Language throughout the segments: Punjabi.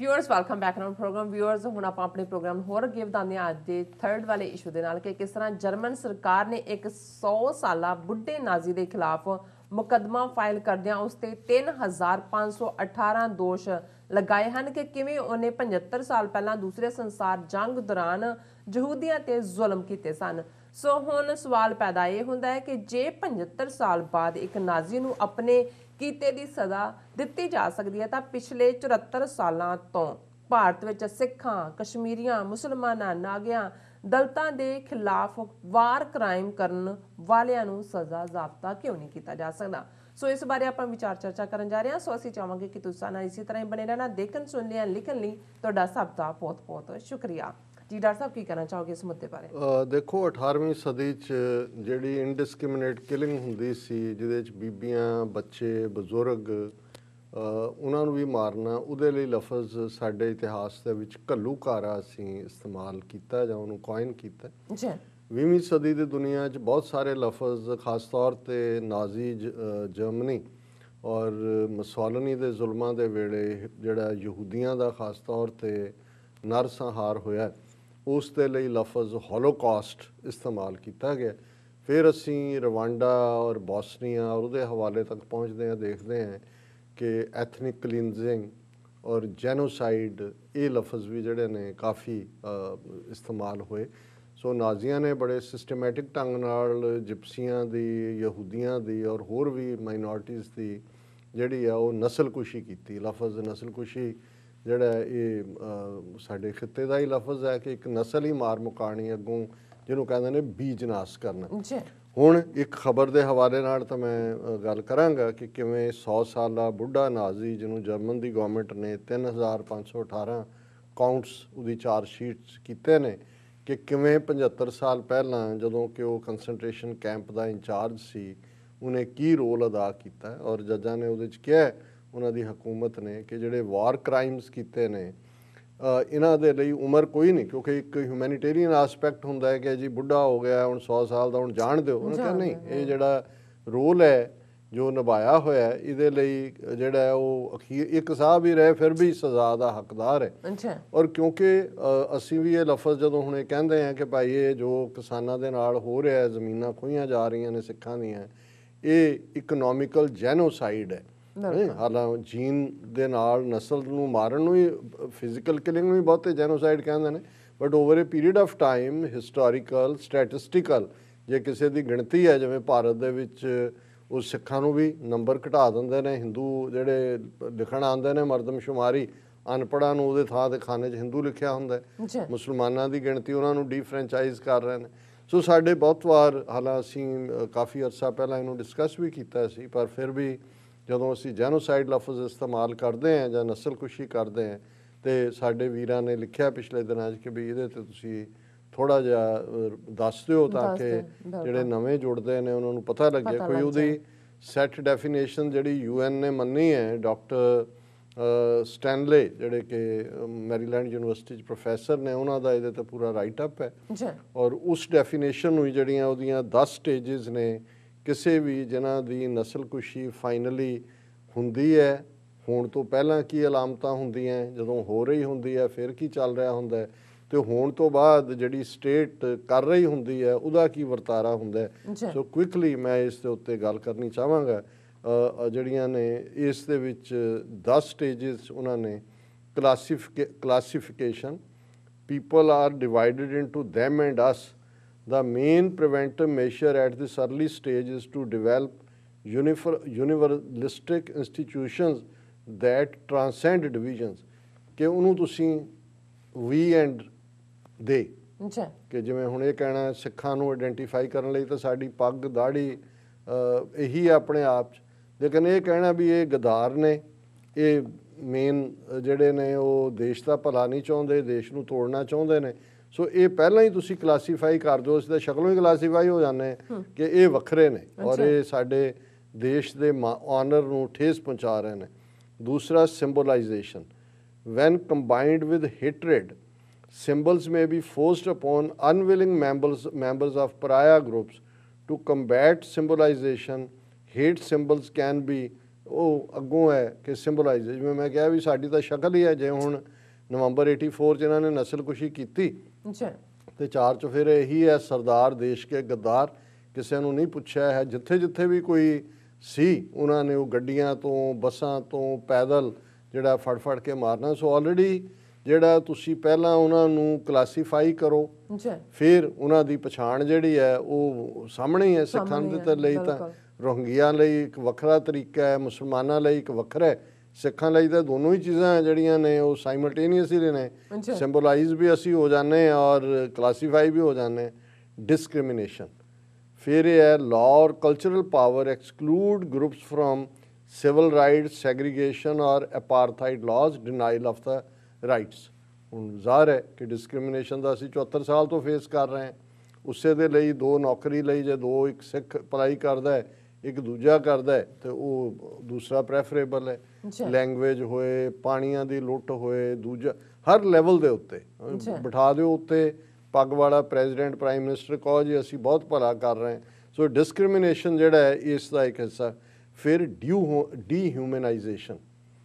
Viewers welcome back to program. Viewers ਹੁਣ ਆਪਾਂ ਆਪਣੇ ਪ੍ਰੋਗਰਾਮ ਹੋਰ ਅੱਗੇ ਵਧਾਉਂਦੇ ਹਾਂ ਅੱਜ ਦੇ ਥਰਡ ਵਾਲੇ ਇਸ਼ੂ ਦੇ ਨਾਲ ਕਿ ਕਿਸ ਤਰ੍ਹਾਂ ਜਰਮਨ ਸਰਕਾਰ ਨੇ ਇੱਕ 100 ਸਾਲਾ ਬੁੱਢੇ ਨਾਜ਼ੀ ਦੇ ਖਿਲਾਫ ਮੁਕੱਦਮਾ ਫਾਈਲ ਕਰਦਿਆਂ ਉਸ ਤੇ 3518 ਦੋਸ਼ ਲਗਾਏ ਹਨ ਕਿ ਕਿਵੇਂ ਉਹਨੇ 75 ਸਾਲ ਪਹਿਲਾਂ ਦੂਸਰੇ ਸੰਸਾਰ ਜੰਗ ਦੌਰਾਨ ਯਹੂਦੀਆਂ ਤੇ ਜ਼ੁਲਮ ਕੀਤੇ ਸਨ। ਸੋ ਹੁਣ ਸਵਾਲ ਪੈਦਾ ਇਹ ਹੁੰਦਾ ਹੈ ਕਿ ਜੇ 75 ਸਾਲ ਬਾਅਦ ਇੱਕ ਨਾਜ਼ੀ ਨੂੰ ਆਪਣੇ ਕੀਤੇ ਦੀ ਸਜ਼ਾ ਦਿੱਤੀ ਜਾ ਸਕਦੀ ਹੈ ਤਾਂ ਪਿਛਲੇ 74 ਸਾਲਾਂ ਤੋਂ ਭਾਰਤ ਵਿੱਚ ਸਿੱਖਾਂ, ਕਸ਼ਮੀਰੀਆਂ, ਮੁਸਲਮਾਨਾਂ, ਨਾਗਿਆਂ, ਦਲਿਤਾਂ ਦੇ ਖਿਲਾਫ ਵਾਰ ਕ੍ਰਾਈਮ ਕਰਨ ਵਾਲਿਆਂ ਨੂੰ ਸਜ਼ਾ ਜ਼ਾਬਤਾ ਕਿਉਂ ਨਹੀਂ ਕੀਤਾ ਜਾ ਸਕਦਾ। ਸੋ ਇਸ ਬਾਰੇ ਆਪਾਂ ਵਿਚਾਰ ਚਰਚਾ ਕਰਨ ਜਾ ਰਹੇ ਹਾਂ। ਸੋ ਅਸੀਂ ਚਾਹਾਂਗੇ ਕਿ ਤੁਸੀਂ ਨਾਲ ਇਸੇ ਤਰ੍ਹਾਂ ਹੀ ਬਣੇ ਰਹਿਣਾ। ਦੇਖਣ, ਸੁਣ ਲਿਆ, ਲਿਖਣ ਲਈ ਤੁਹਾਡਾ ਸਭ ਦਾ ਬਹੁਤ ਬਹੁਤ ਸ਼ੁਕਰੀਆ ਜੀ। ਡਾਕਟਰ ਸਾਹਿਬ ਕੀ ਕਹਿਣਾ ਚਾਹੋਗੇ ਇਸ ਮੁੱਦੇ ਬਾਰੇ? ਦੇਖੋ 18ਵੀਂ ਸਦੀ 'ਚ ਜਿਹੜੀ ਇਨਡਿਸਕ੍ਰਿਮੀਨੇਟ ਕਿਲਿੰਗ ਹੁੰਦੀ ਸੀ, ਜਿਹਦੇ 'ਚ ਬੀਬੀਆਂ, ਬੱਚੇ, ਬਜ਼ੁਰਗ ਉਹਨਾਂ ਨੂੰ ਵੀ ਮਾਰਨਾ, ਉਹਦੇ ਲਈ ਲਫ਼ਜ਼ ਸਾਡੇ ਇਤਿਹਾਸ ਦੇ ਵਿੱਚ ਘੱਲੂਘਾਰਾ ਅਸੀਂ ਇਸਤੇਮਾਲ ਕੀਤਾ ਜਾਂ ਉਹਨੂੰ ਕੋਇਨ ਕੀਤਾ ਜੀ। 20ਵੀਂ ਸਦੀ ਦੀ ਦੁਨੀਆ 'ਚ ਬਹੁਤ ਸਾਰੇ ਲਫ਼ਜ਼ ਖਾਸ ਤੌਰ 'ਤੇ ਨਾਜ਼ੀ ਜਰਮਨੀ ਔਰ ਮੁਸੋਲਿਨੀ ਦੇ ਜ਼ੁਲਮਾਂ ਦੇ ਵੇਲੇ ਜਿਹੜਾ ਯਹੂਦੀਆਂ ਦਾ ਖਾਸ ਤੌਰ 'ਤੇ ਨਰਸੰਹਾਰ ਹੋਇਆ, ਉਸ ਦੇ ਲਈ ਲਫ਼ਜ਼ ਹੋਲੋਕਾਸਟ ਇਸਤੇਮਾਲ ਕੀਤਾ ਗਿਆ। ਫਿਰ ਅਸੀਂ ਰਵਾਂਡਾ ਔਰ ਬੋਸਨੀਆ ਔਰ ਉਹਦੇ ਹਵਾਲੇ ਤੱਕ ਪਹੁੰਚਦੇ ਹਾਂ, ਦੇਖਦੇ ਹਾਂ ਕਿ ਐਥਨਿਕ ਕਲੀਨਜ਼ਿੰਗ ਔਰ ਜੈਨੋਸਾਈਡ ਇਹ ਲਫ਼ਜ਼ ਵੀ ਜਿਹੜੇ ਨੇ ਕਾਫੀ ਇਸਤੇਮਾਲ ਹੋਏ। ਸੋ ਨਾਜ਼ੀਆਂ ਨੇ ਬੜੇ ਸਿਸਟਮੈਟਿਕ ਢੰਗ ਨਾਲ ਜਿਪਸੀਆਂ ਦੀ, ਯਹੂਦੀਆਂ ਦੀ ਔਰ ਹੋਰ ਵੀ ਮਾਈਨੋਰਟੀਜ਼ ਦੀ ਜਿਹੜੀ ਆ ਉਹ ਨਸਲਕੁਸ਼ੀ ਕੀਤੀ। ਲਫ਼ਜ਼ ਨਸਲਕੁਸ਼ੀ ਜਿਹੜਾ ਇਹ ਸਾਡੇ ਖਿੱਤੇ ਦਾ ਹੀ ਲਫ਼ਜ਼ ਹੈ ਕਿ ਇੱਕ ਨਸਲ ਹੀ ਮਾਰ ਮੁਕਾਣੀ ਅੱਗੋਂ, ਜਿਹਨੂੰ ਕਹਿੰਦੇ ਨੇ ਬੀਜਨਾਸ ਕਰਨਾ। ਹੁਣ ਇੱਕ ਖਬਰ ਦੇ ਹਵਾਲੇ ਨਾਲ ਤਾਂ ਮੈਂ ਗੱਲ ਕਰਾਂਗਾ ਕਿ ਕਿਵੇਂ 100 ਸਾਲਾ ਬੁੱਢਾ ਨਾਜ਼ੀ ਜਿਹਨੂੰ ਜਰਮਨ ਦੀ ਗੌਰਮੈਂਟ ਨੇ 3518 ਕਾਊਂਟਸ ਉਹਦੀ ਚਾਰਜ ਸ਼ੀਟਸ ਕੀਤੇ ਨੇ, ਕਿ ਕਿਵੇਂ 75 ਸਾਲ ਪਹਿਲਾਂ ਜਦੋਂ ਕਿ ਉਹ ਕੰਸਨਟ੍ਰੇਸ਼ਨ ਕੈਂਪ ਦਾ ਇੰਚਾਰਜ ਸੀ, ਉਹਨੇ ਕੀ ਰੋਲ ਅਦਾ ਕੀਤਾ। ਔਰ ਜੱਜਾਂ ਨੇ ਉਹਦੇ 'ਚ ਕਿਹਾ, ਉਹਨਾਂ ਦੀ ਹਕੂਮਤ ਨੇ, ਕਿ ਜਿਹੜੇ ਵਾਰ ਕ੍ਰਾਈਮਸ ਕੀਤੇ ਨੇ ਇਹਨਾਂ ਦੇ ਲਈ ਉਮਰ ਕੋਈ ਨਹੀਂ, ਕਿਉਂਕਿ ਇੱਕ ਹਿਊਮੈਨੀਟੇਰੀਅਨ ਆਸਪੈਕਟ ਹੁੰਦਾ ਹੈ ਕਿ ਜੀ ਬੁੱਢਾ ਹੋ ਗਿਆ ਹੁਣ 100 ਸਾਲ ਦਾ, ਹੁਣ ਜਾਣ ਦਿਓ। ਉਹਨੇ ਕਿਹਾ ਨਹੀਂ, ਇਹ ਜਿਹੜਾ ਰੋਲ ਹੈ ਜੋ ਨਿਭਾਇਆ ਹੋਇਆ ਇਹਦੇ ਲਈ ਜਿਹੜਾ ਉਹ ਅਖੀਰ ਇੱਕ ਸਾਹ ਵੀ ਰਹੇ ਫਿਰ ਵੀ ਸਜ਼ਾ ਦਾ ਹੱਕਦਾਰ ਹੈ। ਔਰ ਕਿਉਂਕਿ ਅਸੀਂ ਵੀ ਇਹ ਲਫ਼ਜ਼ ਜਦੋਂ ਹੁਣ ਇਹ ਕਹਿੰਦੇ ਹਾਂ ਕਿ ਭਾਈ ਇਹ ਜੋ ਕਿਸਾਨਾਂ ਦੇ ਨਾਲ ਹੋ ਰਿਹਾ, ਜ਼ਮੀਨਾਂ ਖੋਹੀਆਂ ਜਾ ਰਹੀਆਂ ਨੇ ਸਿੱਖਾਂ ਦੀਆਂ, ਇਹ ਇਕਨੋਮਿਕਲ ਜੈਨੋਸਾਈਡ ਹੈ। ਹਾਲਾਂਕਿ ਜੀਨ ਦੇ ਨਾਲ ਨਸਲ ਨੂੰ ਮਾਰਨ ਨੂੰ ਹੀ, ਫਿਜ਼ੀਕਲ ਕਿਲਿੰਗ ਨੂੰ ਵੀ ਬਹੁਤੇ ਜੈਨੋਸਾਈਡ ਕਹਿੰਦੇ ਨੇ, but over A period of time historical, statistical ਜੇ ਕਿਸੇ ਦੀ ਗਿਣਤੀ ਹੈ, ਜਿਵੇਂ ਭਾਰਤ ਦੇ ਵਿੱਚ ਉਹ ਸਿੱਖਾਂ ਨੂੰ ਵੀ ਨੰਬਰ ਘਟਾ ਦਿੰਦੇ ਨੇ, ਹਿੰਦੂ ਜਿਹੜੇ ਲਿਖਣ ਆਉਂਦੇ ਨੇ ਮਰਦਮਸ਼ੁਮਾਰੀ, ਅਨਪੜ੍ਹਾਂ ਨੂੰ ਉਹਦੇ ਥਾਂ 'ਤੇ ਖਾਨੇ 'ਚ ਹਿੰਦੂ ਲਿਖਿਆ ਹੁੰਦਾ, ਮੁਸਲਮਾਨਾਂ ਦੀ ਗਿਣਤੀ ਉਹਨਾਂ ਨੂੰ ਡੀਫਰੈਂਚਾਈਜ਼ ਕਰ ਰਹੇ ਨੇ। ਸੋ ਸਾਡੇ ਬਹੁਤ ਵਾਰ, ਹਾਲਾਂਕਿ ਅਸੀਂ ਕਾਫੀ ਅਰਸਾ ਪਹਿਲਾਂ ਇਹਨੂੰ ਡਿਸਕਸ ਵੀ ਕੀਤਾ ਸੀ, ਪਰ ਫਿਰ ਵੀ ਜਦੋਂ ਅਸੀਂ ਜੈਨੋਸਾਈਡ ਲਫ਼ਜ਼ ਇਸਤੇਮਾਲ ਕਰਦੇ ਹਾਂ ਜਾਂ ਨਸਲਕੁਸ਼ੀ ਕਰਦੇ ਹਾਂ, ਤੇ ਸਾਡੇ ਵੀਰਾਂ ਨੇ ਲਿਖਿਆ ਪਿਛਲੇ ਦਿਨਾਂ 'ਚ ਕਿ ਵੀ ਇਹਦੇ 'ਤੇ ਤੁਸੀਂ ਥੋੜ੍ਹਾ ਜਿਹਾ ਦੱਸ ਦਿਓ ਤਾਂ ਕਿ ਜਿਹੜੇ ਨਵੇਂ ਜੁੜਦੇ ਨੇ ਉਹਨਾਂ ਨੂੰ ਪਤਾ ਲੱਗੇ। ਕੋਈ ਉਹਦੀ ਸੈੱਟ ਡੈਫੀਨੇਸ਼ਨ ਜਿਹੜੀ UN ਨੇ ਮੰਨੀ ਹੈ, ਡਾਕਟਰ ਸਟੈਨਲੇ ਜਿਹੜੇ ਕਿ ਮੈਰੀਲੈਂਡ ਯੂਨੀਵਰਸਿਟੀ 'ਚ ਪ੍ਰੋਫੈਸਰ ਨੇ, ਉਹਨਾਂ ਦਾ ਇਹਦੇ 'ਤੇ ਪੂਰਾ ਰਾਈਟ ਅਪ ਹੈ। ਔਰ ਉਸ ਡੈਫੀਨੇਸ਼ਨ ਨੂੰ ਜਿਹੜੀਆਂ ਉਹਦੀਆਂ 10 ਸਟੇਜਿਸ ਨੇ, ਕਿਸੇ ਵੀ ਜਿਨ੍ਹਾਂ ਦੀ ਨਸਲਕੁਸ਼ੀ ਫਾਈਨਲੀ ਹੁੰਦੀ ਹੈ, ਹੋਣ ਤੋਂ ਪਹਿਲਾਂ ਕੀ ਅਲਾਮਤਾਂ ਹੁੰਦੀਆਂ, ਜਦੋਂ ਹੋ ਰਹੀ ਹੁੰਦੀ ਹੈ ਫਿਰ ਕੀ ਚੱਲ ਰਿਹਾ ਹੁੰਦਾ ਹੈ, ਅਤੇ ਹੋਣ ਤੋਂ ਬਾਅਦ ਜਿਹੜੀ ਸਟੇਟ ਕਰ ਰਹੀ ਹੁੰਦੀ ਹੈ ਉਹਦਾ ਕੀ ਵਰਤਾਰਾ ਹੁੰਦਾ ਹੈ। ਸੋ ਕੁਇਕਲੀ ਮੈਂ ਇਸ ਦੇ ਉੱਤੇ ਗੱਲ ਕਰਨੀ ਚਾਹਾਂਗਾ। ਜਿਹੜੀਆਂ ਨੇ ਇਸ ਦੇ ਵਿੱਚ 10 ਸਟੇਜਿਸ ਉਹਨਾਂ ਨੇ classification, people are divided into them and us. The main preventive measure at this early stage is to develop universalistic institutions that transcend divisions. ਕਿ ਉਹਨੂੰ ਤੁਸੀਂ we and they, ਕਿ ਜਿਵੇਂ ਹੁਣ ਇਹ ਕਹਿਣਾ ਸਿੱਖਾਂ ਨੂੰ ਆਈਡੈਂਟੀਫਾਈ ਕਰਨ ਲਈ ਤਾਂ ਸਾਡੀ ਪੱਗ ਦਾੜੀ ਇਹੀ ਆਪਣੇ ਆਪ 'ਚ, ਲੇਕਿਨ ਇਹ ਕਹਿਣਾ ਵੀ ਇਹ ਗਦਾਰ ਨੇ, ਇਹ ਮੇਨ ਜਿਹੜੇ ਨੇ ਉਹ ਦੇਸ਼ ਦਾ ਭਲਾ ਨਹੀਂ ਚਾਹੁੰਦੇ, ਦੇਸ਼ ਨੂੰ ਤੋੜਨਾ ਚਾਹੁੰਦੇ ਨੇ। ਸੋ ਇਹ ਪਹਿਲਾਂ ਹੀ ਤੁਸੀਂ ਕਲਾਸੀਫਾਈ ਕਰ ਦਿਓ, ਅਸੀਂ ਤਾਂ ਸ਼ਕਲੋਂ ਹੀ ਕਲਾਸੀਫਾਈ ਹੋ ਜਾਂਦੇ ਕਿ ਇਹ ਵੱਖਰੇ ਨੇ ਔਰ ਇਹ ਸਾਡੇ ਦੇਸ਼ ਦੇ ਆਨਰ ਨੂੰ ਠੇਸ ਪਹੁੰਚਾ ਰਹੇ ਨੇ। ਦੂਸਰਾ symbolisation, when combined with hatred, symbols may be forced upon unwilling members of pariah groups. To combat symbolization, hate symbols can be ਉਹ ਅੱਗੋਂ ਹੈ ਕਿ ਸਿੰਬਲਾਈਜ਼, ਜਿਵੇਂ ਮੈਂ ਕਿਹਾ ਵੀ ਸਾਡੀ ਤਾਂ ਸ਼ਕਲ ਹੀ ਹੈ, ਜੇ ਹੁਣ ਨਵੰਬਰ 84 'ਚ ਇਹਨਾਂ ਨੇ ਨਸਲਕੁਸ਼ੀ ਕੀਤੀ ਤੇ 4 'ਚ ਫਿਰ ਇਹੀ ਹੈ ਸਰਦਾਰ ਦੇਸ਼ ਕੇ ਗੱਦਾਰ, ਕਿਸੇ ਨੂੰ ਨਹੀਂ ਪੁੱਛਿਆ ਹੈ। ਜਿੱਥੇ ਜਿੱਥੇ ਵੀ ਕੋਈ ਸੀ ਉਹਨਾਂ ਨੇ ਉਹ ਗੱਡੀਆਂ ਤੋਂ ਬੱਸਾਂ ਤੋਂ ਪੈਦਲ ਜਿਹੜਾ ਫੜ ਫੜ ਕੇ ਮਾਰਨਾ। ਸੋ ਆਲਰੇਡੀ ਜਿਹੜਾ ਤੁਸੀਂ ਪਹਿਲਾਂ ਉਹਨਾਂ ਨੂੰ ਕਲਾਸੀਫਾਈ ਕਰੋ, ਫਿਰ ਉਹਨਾਂ ਦੀ ਪਛਾਣ ਜਿਹੜੀ ਹੈ ਉਹ ਸਾਹਮਣੇ ਹੀ ਹੈ। ਸਿੱਖਾਂ ਦੇ ਲਈ ਤਾਂ ਰੋਹਿੰਗਿਆਂ ਲਈ ਇੱਕ ਵੱਖਰਾ ਤਰੀਕਾ ਹੈ, ਮੁਸਲਮਾਨਾਂ ਲਈ ਇੱਕ ਵੱਖਰਾ ਹੈ, ਸਿੱਖਾਂ ਲਈ ਤਾਂ ਦੋਨੋਂ ਹੀ ਚੀਜ਼ਾਂ ਜਿਹੜੀਆਂ ਨੇ ਉਹ ਸਾਈਮਲਟੇਨੀਅਸਲੀ ਨੇ, ਸਿੰਬਲਾਈਜ਼ ਵੀ ਅਸੀਂ ਹੋ ਜਾਂਦੇ ਹਾਂ ਔਰ ਕਲਾਸੀਫਾਈ ਵੀ ਹੋ ਜਾਂਦੇ। ਡਿਸਕ੍ਰਿਮੀਨੇਸ਼ਨ ਫਿਰ ਇਹ ਹੈ ਲਾਅ ਔਰ cultural power exclude groups from civil rights, segregation ਔਰ apartheid laws, denial of the rights. ਹੁਣ ਜ਼ਾਹਰ ਹੈ ਕਿ ਡਿਸਕ੍ਰਿਮੀਨੇਸ਼ਨ ਦਾ ਅਸੀਂ 74 ਸਾਲ ਤੋਂ ਫੇਸ ਕਰ ਰਹੇ ਹਾਂ। ਉਸੇ ਦੇ ਲਈ 2 ਨੌਕਰੀ ਲਈ ਜੇ 2 ਇੱਕ ਸਿੱਖ ਅਪਲਾਈ ਕਰਦਾ ਹੈ, ਇੱਕ ਦੂਜਾ ਕਰਦਾ ਹੈ, ਤੇ ਉਹ ਦੂਸਰਾ ਪ੍ਰੈਫਰੇਬਲ ਹੈ। ਲੈਂਗੁਏਜ ਹੋਏ, ਪਾਣੀਆਂ ਦੀ ਲੁੱਟ ਹੋਏ, ਦੂਜਾ ਹਰ ਲੈਵਲ ਦੇ ਉੱਤੇ ਬਿਠਾ ਦਿਓ ਉੱਤੇ ਪੱਗ ਵਾਲਾ ਪ੍ਰੈਜ਼ੀਡੈਂਟ, ਪ੍ਰਾਈਮ ਮਿਨਿਸਟਰ, ਕਹੋ ਜੀ ਅਸੀਂ ਬਹੁਤ ਭਲਾ ਕਰ ਰਹੇ ਹਾਂ। ਸੋ ਡਿਸਕ੍ਰਿਮੀਨੇਸ਼ਨ ਜਿਹੜਾ ਹੈ ਇਸ ਦਾ ਇੱਕ ਹਿੱਸਾ। ਫਿਰ ਡੀਹਿਊਮਨਾਈਜੇਸ਼ਨ,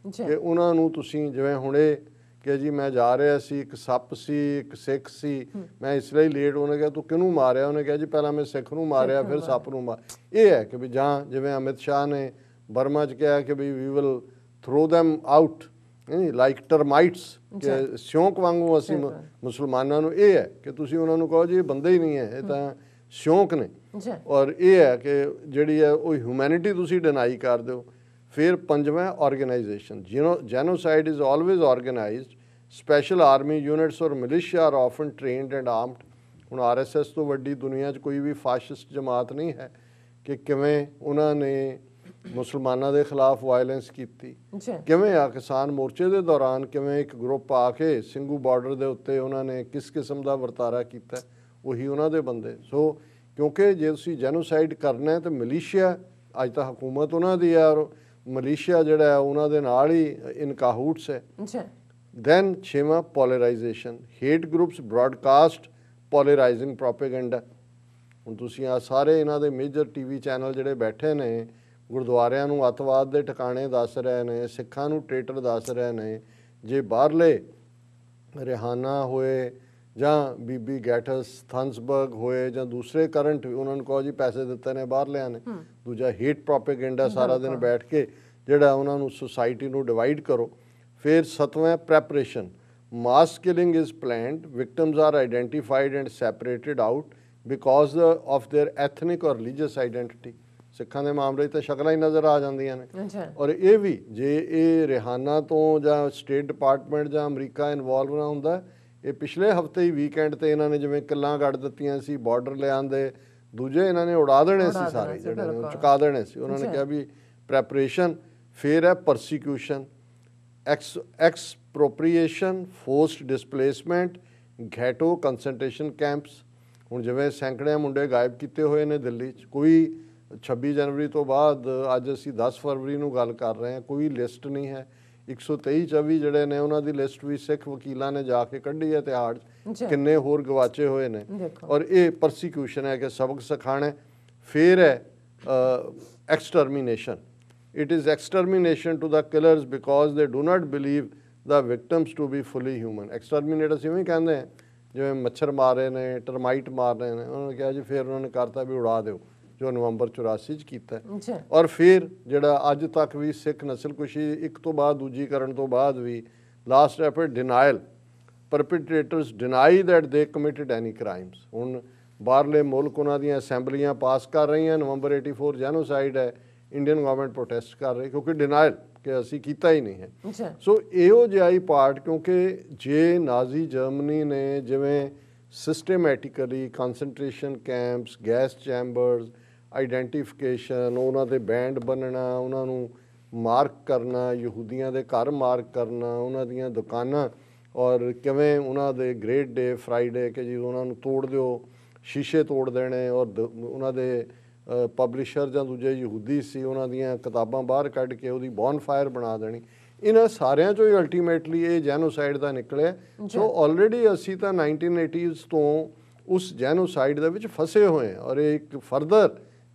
ਕਿ ਉਹਨਾਂ ਨੂੰ ਤੁਸੀਂ ਜਿਵੇਂ ਹੁਣੇ ਕਿ ਜੀ ਮੈਂ ਜਾ ਰਿਹਾ ਸੀ, ਇੱਕ ਸੱਪ ਸੀ, ਇੱਕ ਸਿੱਖ ਸੀ, ਮੈਂ ਇਸ ਲਈ ਲੇਟ। ਉਹਨੇ ਕਿਹਾ ਤੂੰ ਕਿਹਨੂੰ ਮਾਰਿਆ? ਉਹਨੇ ਕਿਹਾ ਜੀ ਪਹਿਲਾਂ ਮੈਂ ਸਿੱਖ ਨੂੰ ਮਾਰਿਆ, ਫਿਰ ਸੱਪ ਨੂੰ ਮਾਰ। ਇਹ ਹੈ ਕਿ ਵੀ ਜਾਂ ਜਿਵੇਂ ਅਮਿਤ ਸ਼ਾਹ ਨੇ ਬਰਮਾ 'ਚ ਕਿਹਾ ਕਿ we we will throw them out like termites, ਕਿ ਸਿਉਂਕ ਵਾਂਗੂ ਅਸੀਂ ਮੁਸਲਮਾਨਾਂ ਨੂੰ। ਇਹ ਹੈ ਕਿ ਤੁਸੀਂ ਉਹਨਾਂ ਨੂੰ ਕਹੋ ਜੀ ਇਹ ਬੰਦੇ ਹੀ ਨਹੀਂ ਹੈ, ਇਹ ਤਾਂ ਸਿਉਂਕ ਨੇ। ਔਰ ਇਹ ਹੈ ਕਿ ਜਿਹੜੀ ਹੈ ਉਹ ਹਿਊਮੈਨਿਟੀ ਤੁਸੀਂ ਡਿਨਾਈ ਕਰ ਦਿਓ। ਫਿਰ 5ਵਾਂ organisation, genocide is always organised, special army units ਔਰ militia are often trained and armed. ਹੁਣ RSS ਤੋਂ ਵੱਡੀ ਦੁਨੀਆ 'ਚ ਕੋਈ ਵੀ ਫਾਸ਼ਿਸਟ ਜਮਾਤ ਨਹੀਂ ਹੈ ਕਿ ਕਿਵੇਂ ਉਹਨਾਂ ਨੇ ਮੁਸਲਮਾਨਾਂ ਦੇ ਖਿਲਾਫ ਵਾਇਲੈਂਸ ਕੀਤੀ, ਕਿਵੇਂ ਆ ਕਿਸਾਨ ਮੋਰਚੇ ਦੇ ਦੌਰਾਨ ਕਿਵੇਂ ਇੱਕ ਗਰੁੱਪ ਆ ਕੇ ਸਿੰਘੂ ਬਾਰਡਰ ਦੇ ਉੱਤੇ ਉਹਨਾਂ ਨੇ ਕਿਸ ਕਿਸਮ ਦਾ ਵਰਤਾਰਾ ਕੀਤਾ, ਉਹੀ ਉਹਨਾਂ ਦੇ ਬੰਦੇ। ਸੋ ਕਿਉਂਕਿ ਜੇ ਤੁਸੀਂ ਜੈਨੋਸਾਈਡ ਕਰਨਾ ਹੈ ਤਾਂ ਮਿਲੀਸ਼ੀਆ, ਅੱਜ ਤਾਂ ਹਕੂਮਤ ਉਹਨਾਂ ਦੀ ਹੈ ਔਰ ਮਲੇਸ਼ੀਆ ਜਿਹੜਾ ਹੈ ਉਹਨਾਂ ਦੇ ਨਾਲ ਹੀ ਇਨ ਕਾਹੂਟਸ ਹੈ। ਦੈਨ 6ਵਾਂ polarisation, hate groups broadcast polarising propaganda. ਹੁਣ ਤੁਸੀਂ ਆ ਸਾਰੇ ਇਹਨਾਂ ਦੇ ਮੇਜਰ TV ਚੈਨਲ ਜਿਹੜੇ ਬੈਠੇ ਨੇ, ਗੁਰਦੁਆਰਿਆਂ ਨੂੰ ਅੱਤਵਾਦ ਦੇ ਟਿਕਾਣੇ ਦੱਸ ਰਹੇ ਨੇ, ਸਿੱਖਾਂ ਨੂੰ ਟ੍ਰੇਟਰ ਦੱਸ ਰਹੇ ਨੇ। ਜੇ ਬਾਹਰਲੇ ਰਿਹਾਨਾ ਹੋਏ ਜਾਂ ਬੀਬੀ ਗੈਟਸ ਥੰਸਬਰਗ ਹੋਏ ਜਾਂ ਦੂਸਰੇ ਕਰੰਟ, ਉਹਨਾਂ ਨੂੰ ਕਹੋ ਜੀ ਪੈਸੇ ਦਿੱਤੇ ਨੇ ਬਾਹਰਲਿਆਂ ਨੇ। ਦੂਜਾ ਹੇਟ ਪ੍ਰੋਪੇਗੈਂਡਾ, ਸਾਰਾ ਦਿਨ ਬੈਠ ਕੇ ਜਿਹੜਾ ਉਹਨਾਂ ਨੂੰ ਸੁਸਾਇਟੀ ਨੂੰ ਡਿਵਾਈਡ ਕਰੋ। ਫਿਰ 7ਵਾਂ preparation, mass killing is planned, victims are identified and separated out because of their ethnic ਔਰ ਰਿਲੀਜੀਅਸ ਆਈਡੈਂਟੀਟੀ। ਸਿੱਖਾਂ ਦੇ ਮਾਮਲੇ 'ਚ ਤਾਂ ਸ਼ਕਲਾਂ ਹੀ ਨਜ਼ਰ ਆ ਜਾਂਦੀਆਂ ਨੇ। ਔਰ ਇਹ ਵੀ ਜੇ ਇਹ ਰਿਹਾਨਾ ਤੋਂ ਜਾਂ ਸਟੇਟ ਡਿਪਾਰਟਮੈਂਟ ਜਾਂ ਅਮਰੀਕਾ ਇਨਵੋਲਵ ਨਾ ਹੁੰਦਾ, ਇਹ ਪਿਛਲੇ ਹਫਤੇ ਹੀ ਵੀਕਐਂਡ ਤੇ ਇਹਨਾਂ ਨੇ ਜਿਵੇਂ ਕਿੱਲਾਂ ਕੱਢ ਦਿੱਤੀਆਂ ਸੀ, ਬਾਰਡਰ ਲਿਆਂਦੇ, ਦੂਜੇ ਇਹਨਾਂ ਨੇ ਉਡਾ ਦੇਣੇ ਸੀ ਸਾਰੇ, ਜਿਹੜੇ ਨੇ ਚੁਕਾ ਦੇਣੇ ਸੀ। ਉਹਨਾਂ ਨੇ ਕਿਹਾ ਵੀ ਪ੍ਰੈਪਰੇਸ਼ਨ। ਫਿਰ ਹੈ ਪਰਸੀਕਿਊਸ਼ਨ, ਐਕਸਪ੍ਰੋਪਰੀਏਸ਼ਨ, ਫੋਰਸਡ ਡਿਸਪਲੇਸਮੈਂਟ, ਘੈਟੋ ਕੰਸੈਂਟਰੇਸ਼ਨ ਕੈਂਪਸ। ਹੁਣ ਜਿਵੇਂ ਸੈਂਕੜਿਆਂ ਮੁੰਡੇ ਗਾਇਬ ਕੀਤੇ ਹੋਏ ਨੇ ਦਿੱਲੀ 'ਚ, ਕੋਈ 26 ਜਨਵਰੀ ਤੋਂ ਬਾਅਦ, ਅੱਜ ਅਸੀਂ 10 ਫਰਵਰੀ ਨੂੰ ਗੱਲ ਕਰ ਰਹੇ ਹਾਂ, ਕੋਈ ਲਿਸਟ ਨਹੀਂ ਹੈ। 123 ਜਿਹੜੇ ਨੇ ਉਹਨਾਂ ਦੀ ਲਿਸਟ ਵੀ ਸਿੱਖ ਵਕੀਲਾਂ ਨੇ ਜਾ ਕੇ ਕੱਢੀ ਹੈ ਤਿਹਾੜ 'ਚ, ਕਿੰਨੇ ਹੋਰ ਗਵਾਚੇ ਹੋਏ ਨੇ। ਔਰ ਇਹ ਪਰਸੀਕਿਊਸ਼ਨ ਹੈ ਕਿ ਸਬਕ ਸਿਖਾਣਾ। ਫਿਰ ਹੈ extermination, it is extermination to the killers because they do not believe the victims to be fully human. Exterminate ਅਸੀਂ ਇਵੇਂ ਕਹਿੰਦੇ ਹਾਂ, ਜਿਵੇਂ ਮੱਛਰ ਮਾਰ ਰਹੇ ਨੇ, ਟਰਮਾਈਟ ਮਾਰ ਰਹੇ ਨੇ, ਉਹਨਾਂ ਨੇ ਕਿਹਾ ਜੀ ਫਿਰ ਉਹਨਾਂ ਨੇ ਕਰਤਾ ਵੀ ਉਡਾ ਦਿਓ, ਜੋ ਨਵੰਬਰ 84 'ਚ ਕੀਤਾ। ਔਰ ਫਿਰ ਜਿਹੜਾ ਅੱਜ ਤੱਕ ਵੀ ਸਿੱਖ ਨਸਲਕੁਸ਼ੀ ਇੱਕ ਤੋਂ ਬਾਅਦ ਦੂਜੀ ਕਰਨ ਤੋਂ ਬਾਅਦ ਵੀ last of denial, perpetrators deny that they committed any crimes. ਹੁਣ ਬਾਹਰਲੇ ਮੁਲਕ ਉਹਨਾਂ ਦੀਆਂ ਅਸੈਂਬਲੀਆਂ ਪਾਸ ਕਰ ਰਹੀਆਂ, ਨਵੰਬਰ 84 ਜੈਨੋਸਾਈਡ ਹੈ, ਇੰਡੀਅਨ ਗਵਰਨਮੈਂਟ ਪ੍ਰੋਟੈਸਟ ਕਰ ਰਹੀ ਕਿਉਂਕਿ ਡਿਨਾਇਲ ਕਿ ਅਸੀਂ ਕੀਤਾ ਹੀ ਨਹੀਂ ਹੈ। ਸੋ ਇਹੋ ਜਿਹਾ ਹੀ ਪਾਰਟ, ਕਿਉਂਕਿ ਜੇ ਨਾਜ਼ੀ ਜਰਮਨੀ ਨੇ ਜਿਵੇਂ systematically ਕੰਸਨਟ੍ਰੇਸ਼ਨ campus, gas chambers, identification, ਉਹਨਾਂ ਦੇ ਬੈਂਡ ਬੰਨਣਾ, ਉਹਨਾਂ ਨੂੰ ਮਾਰਕ ਕਰਨਾ, ਯਹੂਦੀਆਂ ਦੇ ਘਰ ਮਾਰਕ ਕਰਨਾ, ਉਹਨਾਂ ਦੀਆਂ ਦੁਕਾਨਾਂ, ਔਰ ਕਿਵੇਂ ਉਹਨਾਂ ਦੇ ਗ੍ਰੇਟ ਡੇ ਫਰਾਈਡੇ ਕਿ ਜੀ ਉਹਨਾਂ ਨੂੰ ਤੋੜ ਦਿਓ, ਸ਼ੀਸ਼ੇ ਤੋੜ ਦੇਣੇ, ਔਰ ਉਹਨਾਂ ਦੇ ਪਬਲਿਸ਼ਰ ਜਾਂ ਦੂਜੇ ਯਹੂਦੀ ਸੀ, ਉਹਨਾਂ ਦੀਆਂ ਕਿਤਾਬਾਂ ਬਾਹਰ ਕੱਢ ਕੇ ਉਹਦੀ ਬੌਨਫਾਇਰ ਬਣਾ ਦੇਣੀ। ਇਹਨਾਂ ਸਾਰਿਆਂ 'ਚੋਂ ਹੀ ਅਲਟੀਮੇਟਲੀ ਇਹ ਜੈਨੋਸਾਈਡ ਦਾ ਨਿਕਲਿਆ। ਸੋ ਆਲਰੇਡੀ ਅਸੀਂ ਤਾਂ 1980s ਤੋਂ ਉਸ ਜੈਨੋਸਾਈਡ ਦੇ ਵਿੱਚ ਫਸੇ ਹੋਏ ਹਾਂ। ਔਰ ਇਹ ਇੱਕ ਫਰਦਰ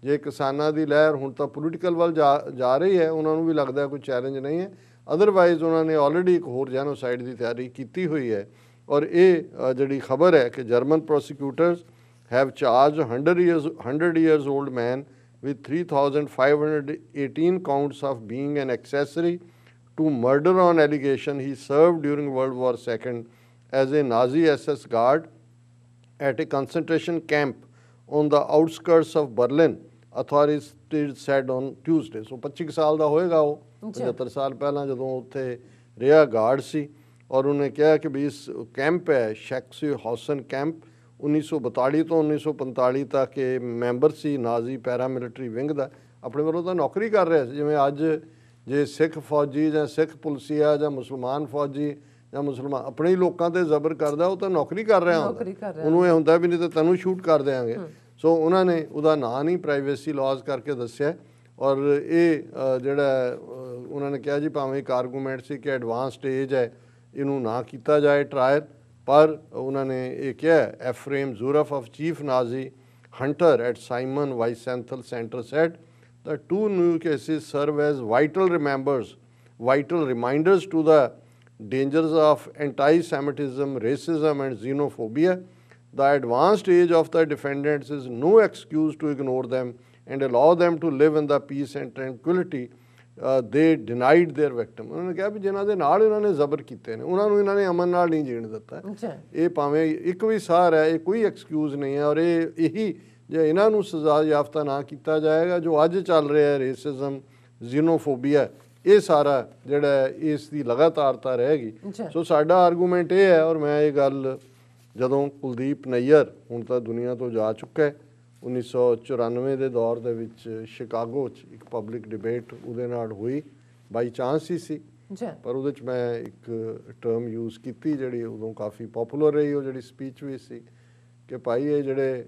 ਜੇ ਕਿਸਾਨਾਂ ਦੀ ਲਹਿਰ ਹੁਣ ਤਾਂ ਪੋਲੀਟੀਕਲ ਵੱਲ ਜਾ ਰਹੀ ਹੈ, ਉਹਨਾਂ ਨੂੰ ਵੀ ਲੱਗਦਾ ਕੋਈ ਚੈਲੰਜ ਨਹੀਂ ਹੈ। ਅਦਰਵਾਈਜ਼ ਉਹਨਾਂ ਨੇ ਆਲਰੇਡੀ ਇੱਕ ਹੋਰ ਜੈਨੋਸਾਈਡ ਦੀ ਤਿਆਰੀ ਕੀਤੀ ਹੋਈ ਹੈ। ਔਰ ਇਹ ਜਿਹੜੀ ਖਬਰ ਹੈ ਕਿ German ਪ੍ਰੋਸੀਕਿਊਟਰਸ have charged 100 years old man with 3,518 counts of being an accessory to murder on allegation he served during World War II as a Nazi SS guard at a concentration camp on the outskirts of Berlin, authorities said on Tuesday. So 25 ਸਾਲ ਦਾ ਹੋਏਗਾ ਉਹ, 75 ਸਾਲ ਪਹਿਲਾਂ ਜਦੋਂ ਉੱਥੇ ਰਿਹਾ ਗਾਰਡ ਸੀ। ਔਰ ਉਹਨੇ ਕਿਹਾ ਕਿ ਵੀ ਇਸ ਕੈਂਪ ਹੈ ਸ਼ੈਕਸੀ ਹੌਸਨ ਕੈਂਪ 1942 ਤੋਂ 1945 ਤੱਕ ਇਹ ਮੈਂਬਰ ਸੀ ਨਾਜ਼ੀ ਪੈਰਾਮਿਲਟਰੀ ਵਿੰਗ ਦਾ। ਆਪਣੇ ਵੱਲੋਂ ਤਾਂ ਨੌਕਰੀ ਕਰ ਰਿਹਾ ਸੀ, ਜਿਵੇਂ ਅੱਜ ਜੇ ਸਿੱਖ ਫੌਜੀ ਜਾਂ ਸਿੱਖ ਪੁਲਸੀਆ ਜਾਂ ਮੁਸਲਮਾਨ ਫੌਜੀ ਜਾਂ ਮੁਸਲਮਾਨ ਆਪਣੇ ਹੀ ਲੋਕਾਂ ਤੇ ਜ਼ਬਰ ਕਰਦਾ, ਉਹ ਤਾਂ ਨੌਕਰੀ ਕਰ ਰਿਹਾ ਹੁੰਦਾ, ਉਹਨੂੰ ਇਹ ਹੁੰਦਾ ਵੀ ਨਹੀਂ ਤਾਂ ਤੈਨੂੰ ਸ਼ੂਟ ਕਰ ਦਿਆਂਗੇ। ਸੋ ਉਹਨਾਂ ਨੇ ਉਹਦਾ ਨਾਂ ਨਹੀਂ ਪ੍ਰਾਈਵੇਸੀ ਲਾਜ਼ ਕਰਕੇ ਦੱਸਿਆ। ਔਰ ਇਹ ਜਿਹੜਾ ਉਹਨਾਂ ਨੇ ਕਿਹਾ ਜੀ ਭਾਵੇਂ ਇੱਕ ਆਰਗੂਮੈਂਟ ਸੀ ਕਿ ਐਡਵਾਂਸ ਸਟੇਜ ਹੈ, ਇਹਨੂੰ ਨਾ ਕੀਤਾ ਜਾਏ ਟਰਾਇਲ, ਪਰ ਉਹਨਾਂ ਨੇ ਇਹ ਕਿਹਾ Efraim Zuroff of chief Nazi hunter at Simon Wiesenthal Centre said the two new cases serve as vital reminders to the dangers of anti-Semitism, racism and xenophobia. The advanced age of the defendants is no excuse to ignore them and allow them to live in the peace and tranquility they denied their victim. ਉਹਨਾਂ ਨੇ ਕਿਹਾ ਵੀ ਜਿਨ੍ਹਾਂ ਦੇ ਨਾਲ ਇਹਨਾਂ ਨੇ ਜ਼ਬਰ ਕੀਤੇ ਨੇ ਉਹਨਾਂ ਨੂੰ ਇਹਨਾਂ ਨੇ ਅਮਨ ਨਾਲ ਨਹੀਂ ਜੀਣ ਦਿੱਤਾ। ਇਹ ਭਾਵੇਂ ਇੱਕ ਵੀ ਸਾਰ ਹੈ, ਇਹ ਕੋਈ ਐਕਸਕਿਊਜ਼ ਨਹੀਂ ਹੈ। ਔਰ ਇਹੀ ਜੇ ਇਹਨਾਂ ਨੂੰ ਸਜ਼ਾ ਯਾਫਤਾ ਨਾ ਕੀਤਾ ਜਾਏਗਾ, ਜੋ ਅੱਜ ਚੱਲ ਰਿਹਾ ਹੈ ਰੇਸਿਜ਼ਮ ਜ਼ੀਨੋਫੋਬੀਆ, ਇਹ ਸਾਰਾ ਜਿਹੜਾ ਇਸ ਦੀ ਲਗਾਤਾਰਤਾ ਰਹੇਗੀ। ਸੋ ਸਾਡਾ ਆਰਗੂਮੈਂਟ ਇਹ ਹੈ, ਔਰ ਮੈਂ ਇਹ ਗੱਲ ਜਦੋਂ ਕੁਲਦੀਪ ਨਈਅਰ ਹੁਣ ਤਾਂ ਦੁਨੀਆ ਤੋਂ ਜਾ ਚੁੱਕਾ ਹੈ, 1994 ਦੇ ਦੌਰ ਦੇ ਵਿੱਚ ਸ਼ਿਕਾਗੋ 'ਚ ਇੱਕ ਪਬਲਿਕ ਡਿਬੇਟ ਉਹਦੇ ਨਾਲ ਹੋਈ, ਬਾਈ ਚਾਂਸ ਹੀ ਸੀ, ਪਰ ਉਹਦੇ 'ਚ ਮੈਂ ਇੱਕ ਟਰਮ ਯੂਜ਼ ਕੀਤੀ ਜਿਹੜੀ ਉਦੋਂ ਕਾਫੀ ਪੋਪੂਲਰ ਰਹੀ। ਉਹ ਜਿਹੜੀ ਸਪੀਚ ਵੀ ਸੀ ਕਿ ਭਾਈ ਇਹ ਜਿਹੜੇ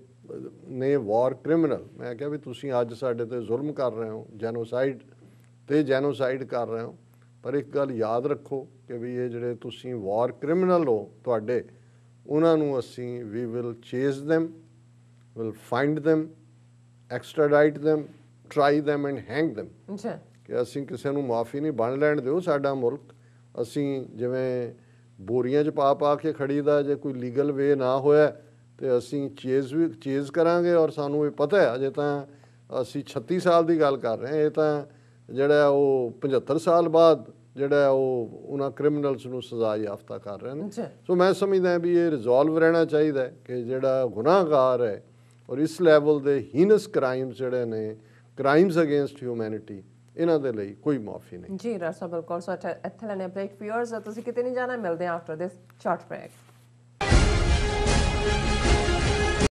ਨੇ ਵਾਰ ਕ੍ਰਿਮੀਨਲ, ਮੈਂ ਕਿਹਾ ਵੀ ਤੁਸੀਂ ਅੱਜ ਸਾਡੇ 'ਤੇ ਜ਼ੁਲਮ ਕਰ ਰਹੇ ਹੋ, ਜੈਨੋਸਾਈਡ ਕਰ ਰਹੇ ਹੋ, ਪਰ ਇੱਕ ਗੱਲ ਯਾਦ ਰੱਖੋ ਕਿ ਵੀ ਇਹ ਜਿਹੜੇ ਤੁਸੀਂ ਵਾਰ ਕ੍ਰਿਮੀਨਲ ਹੋ ਤੁਹਾਡੇ, ਉਹਨਾਂ ਨੂੰ ਅਸੀਂ we will chase them, will find them, extradite them, try them and hang them। ਕਿ ਅਸੀਂ ਕਿਸੇ ਨੂੰ ਮਾਫੀ ਨਹੀਂ ਬਣ ਲੈਣ ਦਿਓ। ਸਾਡਾ ਮੁਲਕ ਅਸੀਂ ਜਿਵੇਂ ਬੋਰੀਆਂ 'ਚ ਪਾ ਕੇ ਖੜੀਦਾ, ਜੇ ਕੋਈ ਲੀਗਲ ਵੇ ਨਾ ਹੋਇਆ ਤੇ ਅਸੀਂ ਚੇਜ਼ ਕਰਾਂਗੇ। ਔਰ ਸਾਨੂੰ ਇਹ ਪਤਾ ਹੈ ਅਜੇ ਤਾਂ ਅਸੀਂ 36 ਸਾਲ ਦੀ ਗੱਲ ਕਰ ਰਹੇ ਹਾਂ, ਇਹ ਤਾਂ ਜਿਹੜਾ ਉਹ 75 ਸਾਲ ਬਾਅਦ ਜਿਹੜਾ ਉਹ ਉਹਨਾਂ ਕ੍ਰਿਮੀਨਲਸ ਨੂੰ ਸਜ਼ਾ ਯਾਫਤਾ ਕਰ ਰਹੇ ਨੇ। ਸੋ ਮੈਂ ਸਮਝਦਾ ਵੀ ਇਹ ਰਿਜ਼ੋਲਵ ਰਹਿਣਾ ਚਾਹੀਦਾ ਕਿ ਜਿਹੜਾ ਗੁਨਾਹਗਾਰ ਹੈ ਔਰ ਇਸ ਲੈਵਲ ਦੇ ਹੀਨਸ ਕ੍ਰਾਈਮਸ ਜਿਹੜੇ ਨੇ, ਕ੍ਰਾਈਮਸ ਅਗੇਂਸਟ ਹਿਊਮੈਨਿਟੀ, ਇਹਨਾਂ ਦੇ ਲਈ ਕੋਈ ਮਾਫੀ ਨਹੀਂ। ਜੀ ਡਾਕਟਰ ਸਾਹਿਬ, ਬਿਲਕੁਲ। ਸੋ ਇੱਥੇ ਲੈਣੇ ਬ੍ਰੇਕ। ਵਿਊਅਰਸ ਤੁਸੀਂ ਕਿਤੇ ਨਹੀਂ ਜਾਣਾ, ਮਿਲਦੇ ਹਾਂ ਆਫਟਰ ਦਿਸ ਸ਼ਾਰਟ ਬ੍ਰੇਕ।